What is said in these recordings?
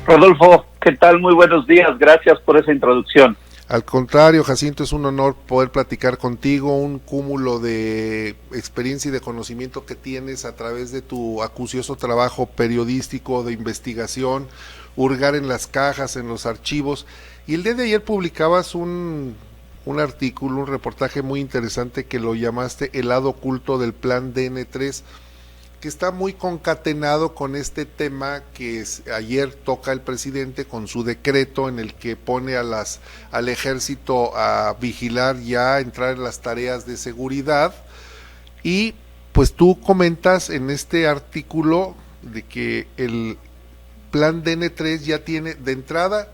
Rodolfo, ¿qué tal? Muy buenos días, gracias por esa introducción. Al contrario, Jacinto, es un honor poder platicar contigo, un cúmulo de experiencia y de conocimiento que tienes a través de tu acucioso trabajo periodístico de investigación, hurgar en las cajas, en los archivos. Y el día de ayer publicabas un artículo, un reportaje muy interesante que lo llamaste El lado oculto del plan DN3, que está muy concatenado con este tema que ayer toca el presidente con su decreto en el que pone al ejército a vigilar ya, a entrar en las tareas de seguridad. Y pues tú comentas en este artículo de que el plan DN3 ya tiene de entrada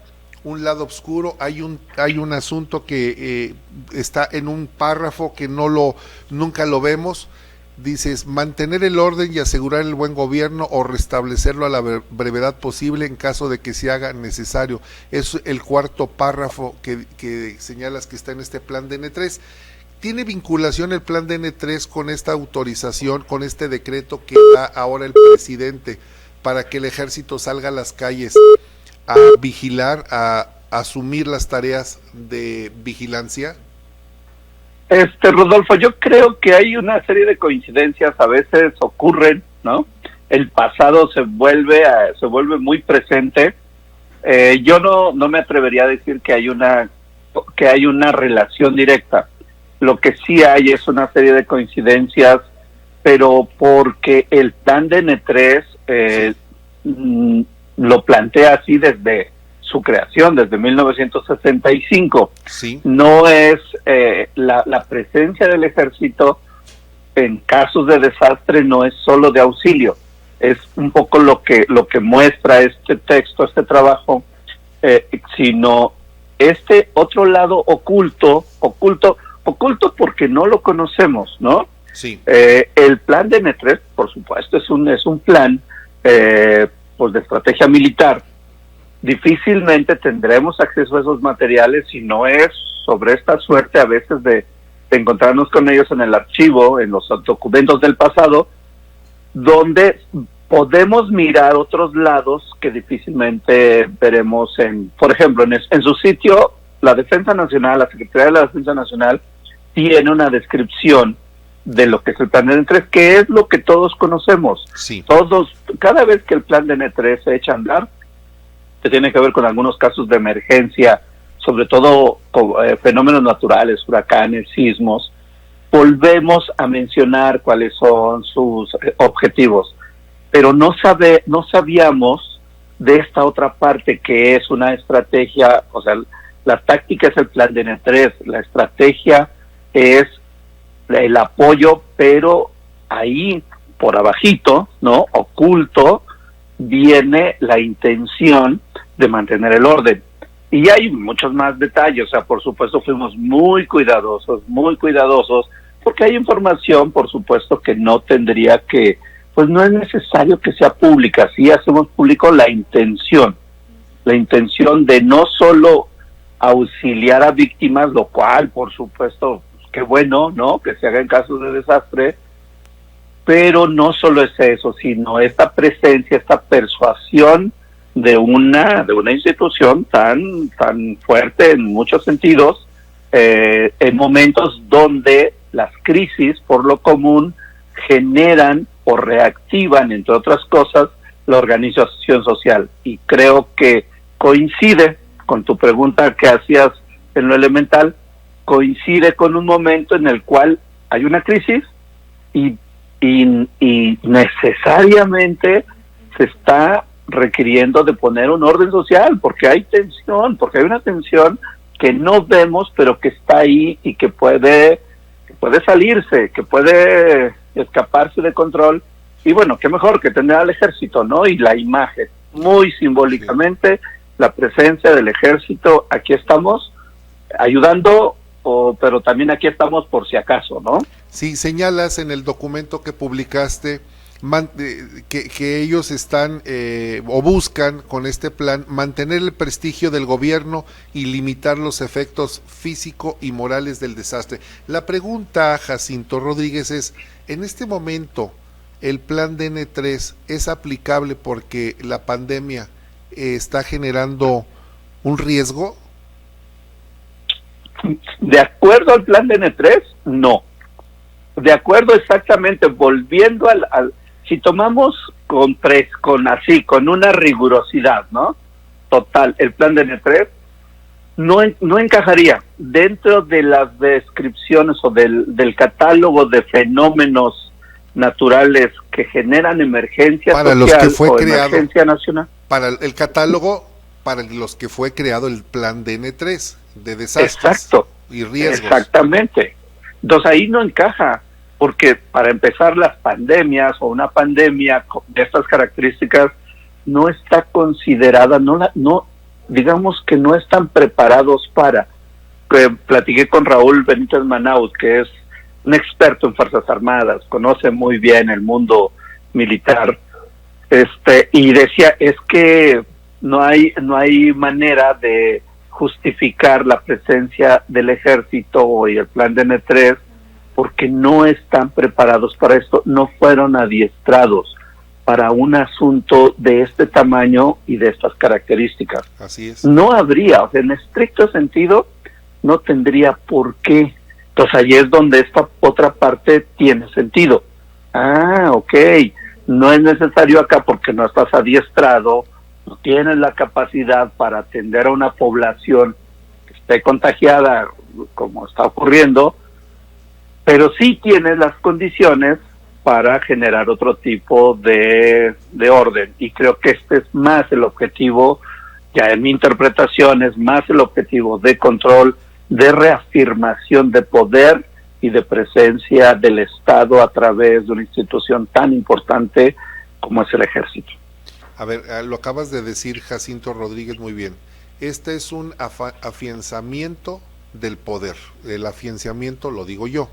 un lado oscuro, hay un asunto que está en un párrafo que nunca lo vemos. Dices, mantener el orden y asegurar el buen gobierno o restablecerlo a la brevedad posible en caso de que se haga necesario. Es el cuarto párrafo que señalas que está en este plan DN3. ¿Tiene vinculación el plan DN3 con esta autorización, con este decreto que da ahora el presidente para que el ejército salga a las calles a vigilar, a asumir las tareas de vigilancia? Rodolfo, yo creo que hay una serie de coincidencias, a veces ocurren, ¿no? El pasado se vuelve muy presente. Yo no me atrevería a decir que hay una relación directa. Lo que sí hay es una serie de coincidencias, pero porque el plan DN3 lo plantea así desde su creación, desde 1965. Sí. No es la presencia del ejército en casos de desastre, no es solo de auxilio, es un poco lo que muestra este texto, este trabajo, sino este otro lado oculto porque no lo conocemos, ¿no? Sí. El plan de DN3, por supuesto, es un plan pues de estrategia militar. Difícilmente tendremos acceso a esos materiales si no es sobre esta suerte a veces de encontrarnos con ellos en el archivo, en los documentos del pasado, donde podemos mirar otros lados que difícilmente veremos por ejemplo, en su sitio, la Defensa Nacional, la Secretaría de la Defensa Nacional, tiene una descripción de lo que es el plan DN3, que es lo que todos conocemos. Sí. Cada vez que el plan DN3 se echa a andar, que tiene que ver con algunos casos de emergencia, sobre todo con fenómenos naturales, huracanes, sismos, volvemos a mencionar cuáles son sus objetivos, pero no sabíamos de esta otra parte que es una estrategia, o sea, la táctica es el plan DN3, la estrategia es el apoyo, pero ahí por abajito, ¿no? Oculto, viene la intención de mantener el orden. Y hay muchos más detalles, o sea, por supuesto fuimos muy cuidadosos, porque hay información, por supuesto, que no tendría que, pues no es necesario que sea pública, sí hacemos público la intención de no solo auxiliar a víctimas, lo cual, por supuesto, pues, qué bueno, ¿no?, que se haga en casos de desastre, pero no solo es eso, sino esta presencia, esta persuasión de una institución tan fuerte en muchos sentidos, en momentos donde las crisis, por lo común, generan o reactivan, entre otras cosas, la organización social. Y creo que coincide con tu pregunta que hacías en lo elemental, coincide con un momento en el cual hay una crisis y necesariamente se está requiriendo de poner un orden social, porque hay tensión, porque hay una tensión que no vemos, pero que está ahí y que puede salirse, que puede escaparse de control. Y bueno, qué mejor que tener al ejército, ¿no? Y la imagen, muy simbólicamente, la presencia del ejército, aquí estamos ayudando, pero también aquí estamos por si acaso, ¿no? Sí, señalas en el documento que publicaste que ellos están o buscan con este plan mantener el prestigio del gobierno y limitar los efectos físico y morales del desastre. La pregunta, Jacinto Rodríguez, es, en este momento, ¿el plan DN3 es aplicable porque la pandemia está generando un riesgo? De acuerdo al plan de N3, no. De acuerdo exactamente, volviendo si tomamos con una rigurosidad, ¿no? Total, el plan de N3 no encajaría dentro de las descripciones o del catálogo de fenómenos naturales que generan emergencia para social los que fue o creado, emergencia nacional. Para el catálogo, para los que fue creado el plan de N3, de desastres. Exacto. Y riesgos. Exactamente. Entonces ahí no encaja, porque para empezar las pandemias o una pandemia de estas características no está considerada, digamos que no están preparados para. Platiqué con Raúl Benítez Manaut, que es un experto en Fuerzas Armadas, conoce muy bien el mundo militar, y decía, es que no hay manera de justificar la presencia del ejército y el plan de N3 porque no están preparados para esto, no fueron adiestrados para un asunto de este tamaño y de estas características. Así es. No habría, o sea, en estricto sentido, no tendría por qué. Entonces ahí es donde esta otra parte tiene sentido. Ok, no es necesario acá porque no estás adiestrado, no tienes la capacidad para atender a una población que esté contagiada, como está ocurriendo, pero sí tienes las condiciones para generar otro tipo de orden. Y creo que este es más el objetivo, ya en mi interpretación, es más el objetivo de control, de reafirmación de poder y de presencia del Estado a través de una institución tan importante como es el Ejército. A ver, lo acabas de decir, Jacinto Rodríguez, muy bien. Este es un afianzamiento del poder. El afianzamiento lo digo yo.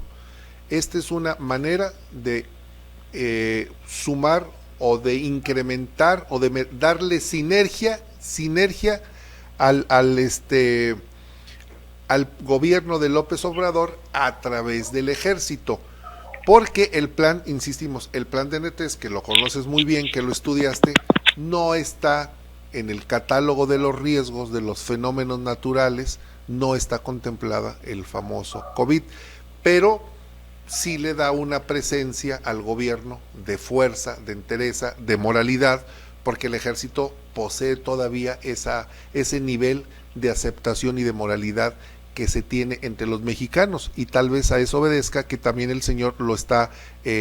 Esta es una manera de sumar o de incrementar o de darle sinergia al gobierno de López Obrador a través del ejército. Porque el plan, insistimos, el plan de N3, que lo conoces muy bien, que lo estudiaste, no está en el catálogo de los riesgos de los fenómenos naturales, no está contemplada el famoso COVID, pero sí le da una presencia al gobierno de fuerza, de entereza, de moralidad, porque el ejército posee todavía ese nivel de aceptación y de moralidad que se tiene entre los mexicanos, y tal vez a eso obedezca que también el señor lo está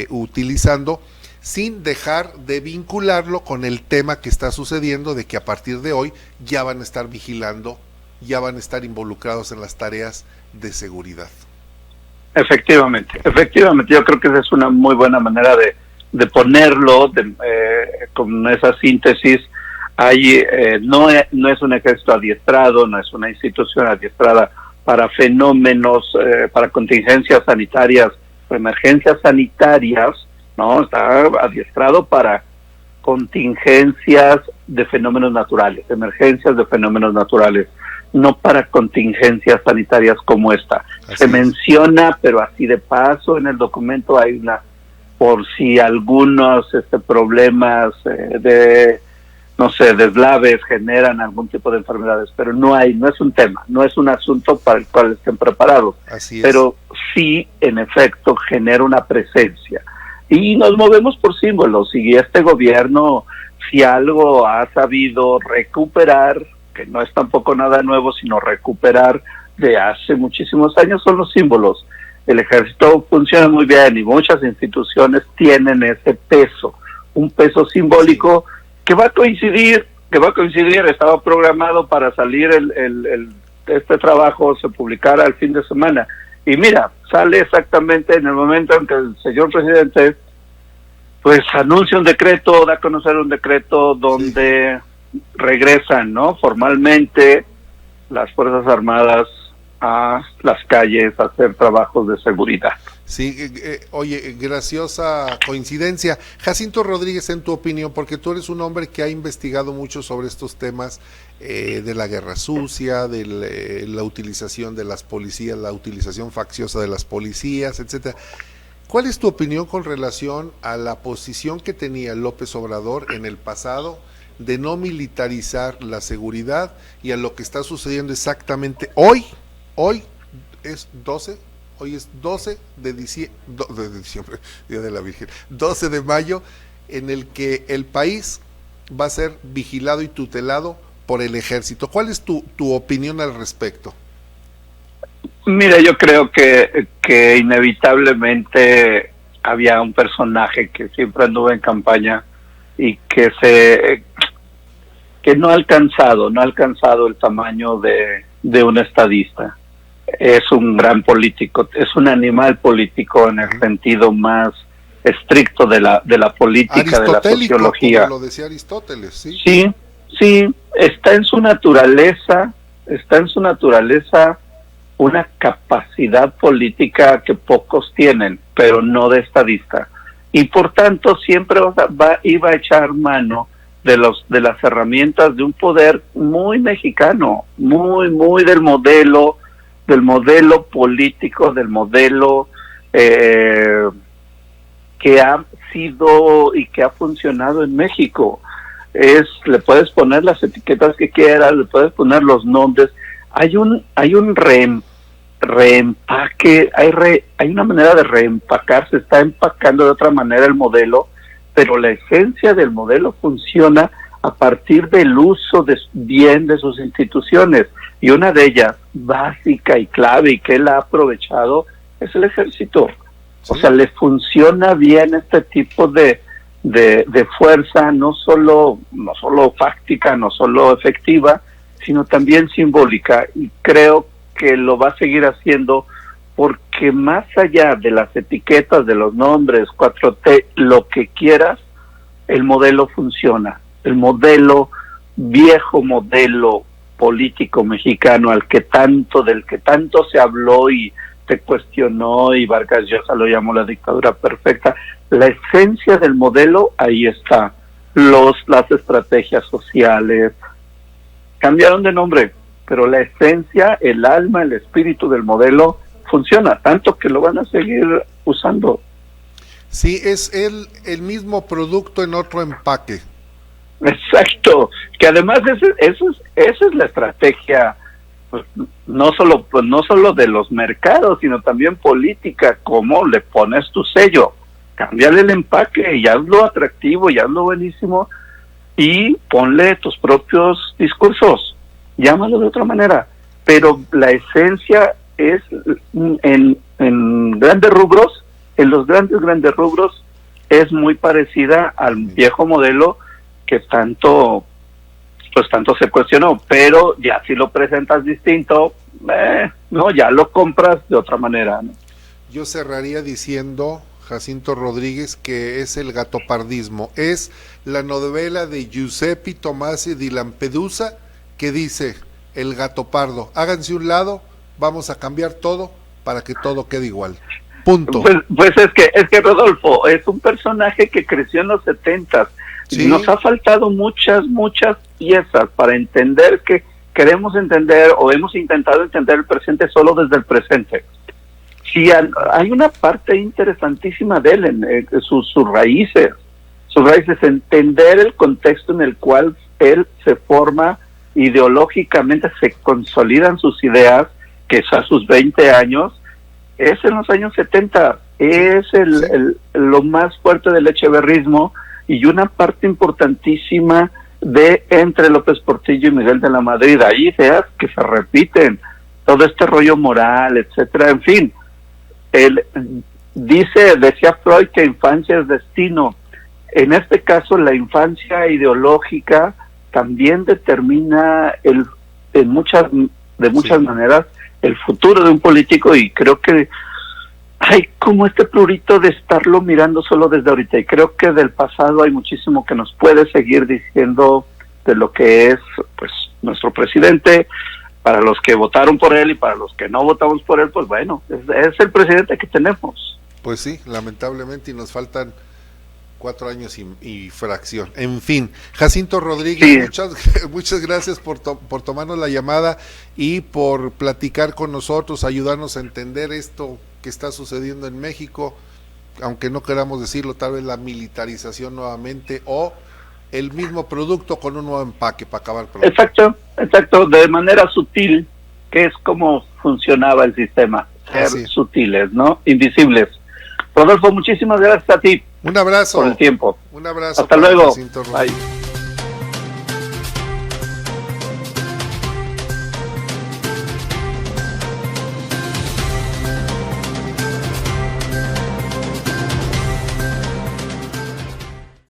utilizando sin dejar de vincularlo con el tema que está sucediendo, de que a partir de hoy ya van a estar vigilando, ya van a estar involucrados en las tareas de seguridad. Efectivamente, yo creo que esa es una muy buena manera de ponerlo, con esa síntesis. No es un ejército adiestrado, no es una institución adiestrada para fenómenos, para contingencias sanitarias o emergencias sanitarias, no, está adiestrado para contingencias de fenómenos naturales, emergencias de fenómenos naturales, no para contingencias sanitarias como esta. Se menciona, pero así de paso, en el documento hay por si algunos problemas deslaves generan algún tipo de enfermedades, pero no es un tema, no es un asunto para el cual estén preparados. Pero sí, en efecto, genera una presencia. Y nos movemos por símbolos, y este gobierno, si algo ha sabido recuperar, que no es tampoco nada nuevo, sino recuperar de hace muchísimos años, son los símbolos. El ejército funciona muy bien y muchas instituciones tienen ese peso, un peso simbólico que va a coincidir, estaba programado para salir este trabajo, se publicara el fin de semana. Y mira, sale exactamente en el momento en que el señor presidente pues anuncia un decreto, da a conocer un decreto donde regresan, ¿no?, formalmente las Fuerzas Armadas a las calles a hacer trabajos de seguridad. Sí, oye, graciosa coincidencia. Jacinto Rodríguez, en tu opinión, porque tú eres un hombre que ha investigado mucho sobre estos temas de la guerra sucia, de la utilización de las policías, la utilización facciosa de las policías, etcétera. ¿Cuál es tu opinión con relación a la posición que tenía López Obrador en el pasado de no militarizar la seguridad y a lo que está sucediendo exactamente hoy es 12, hoy es 12 de diciembre, Día de la Virgen, 12 de mayo, en el que el país va a ser vigilado y tutelado por el ejército. ¿Cuál es tu opinión al respecto? Mira, yo creo que inevitablemente había un personaje que siempre anduvo en campaña y que no ha alcanzado el tamaño de un estadista. Es un gran político, es un animal político en el sentido más estricto de la política, de la sociología. Como lo decía Aristóteles, ¿sí? Sí, está en su naturaleza una capacidad política que pocos tienen, pero no de estadista. Y por tanto siempre iba a echar mano de las herramientas de un poder muy mexicano, muy del modelo político, del modelo que ha sido y que ha funcionado en México. Le puedes poner las etiquetas que quieras, le puedes poner los nombres. Hay un reempaque, hay una manera de reempacar, se está empacando de otra manera el modelo, pero la esencia del modelo funciona a partir del uso bien de sus instituciones, y una de ellas, básica y clave, y que él ha aprovechado, es el ejército. Sí. O sea, le funciona bien este tipo de fuerza, no solo fáctica, no solo efectiva, sino también simbólica, y creo que lo va a seguir haciendo porque más allá de las etiquetas, de los nombres, 4T, lo que quieras, el modelo funciona. El viejo modelo político mexicano del que tanto se habló y se cuestionó, y Vargas Llosa lo llamó la dictadura perfecta, la esencia del modelo ahí está. Las estrategias sociales cambiaron de nombre, pero la esencia, el alma, el espíritu del modelo funciona, tanto que lo van a seguir usando. Sí, es el mismo producto en otro empaque. Exacto, que además esa es la estrategia, pues, no solo de los mercados, sino también política. Cómo le pones tu sello, cámbiale el empaque y hazlo atractivo y hazlo buenísimo, y ponle tus propios discursos, llámalo de otra manera, pero la esencia es en grandes rubros, en los grandes rubros, es muy parecida al viejo modelo que tanto se cuestionó, pero ya si lo presentas distinto, no, ya lo compras de otra manera, ¿no? Yo cerraría diciendo, Jacinto Rodríguez, que es el gatopardismo, es la novela de Giuseppe Tomasi di Lampedusa, que dice: el gato pardo, háganse un lado, vamos a cambiar todo para que todo quede igual. Punto. Pues es que Rodolfo es un personaje que creció en los 70s. ¿Sí? Nos ha faltado muchas piezas para entender que queremos entender, o hemos intentado entender el presente solo desde el presente. Sí, hay una parte interesantísima de él en sus raíces, entender el contexto en el cual él se forma ideológicamente, se consolidan sus ideas, que es a sus 20 años, es en los años 70, es lo más fuerte del echeverrismo, y una parte importantísima de entre López Portillo y Miguel de la Madrid. Hay ideas que se repiten, todo este rollo moral, etcétera, en fin. Decía Freud que infancia es destino. En este caso, la infancia ideológica también determina de muchas maneras el futuro de un político, y creo que hay como este prurito de estarlo mirando solo desde ahorita, y creo que del pasado hay muchísimo que nos puede seguir diciendo de lo que es, pues, nuestro presidente. Para los que votaron por él y para los que no votamos por él, pues bueno, es el presidente que tenemos. Pues sí, lamentablemente, y nos faltan 4 años y fracción. En fin, Jacinto Rodríguez, sí. muchas gracias por tomarnos la llamada y por platicar con nosotros, ayudarnos a entender esto que está sucediendo en México, aunque no queramos decirlo, tal vez la militarización nuevamente, o el mismo producto con un nuevo empaque para acabar pronto. Exacto, de manera sutil, que es como funcionaba el sistema, ser sutiles, ¿no? Invisibles. Rodolfo, muchísimas gracias a ti. Un abrazo. Por el tiempo. Un abrazo. Hasta luego. Bye.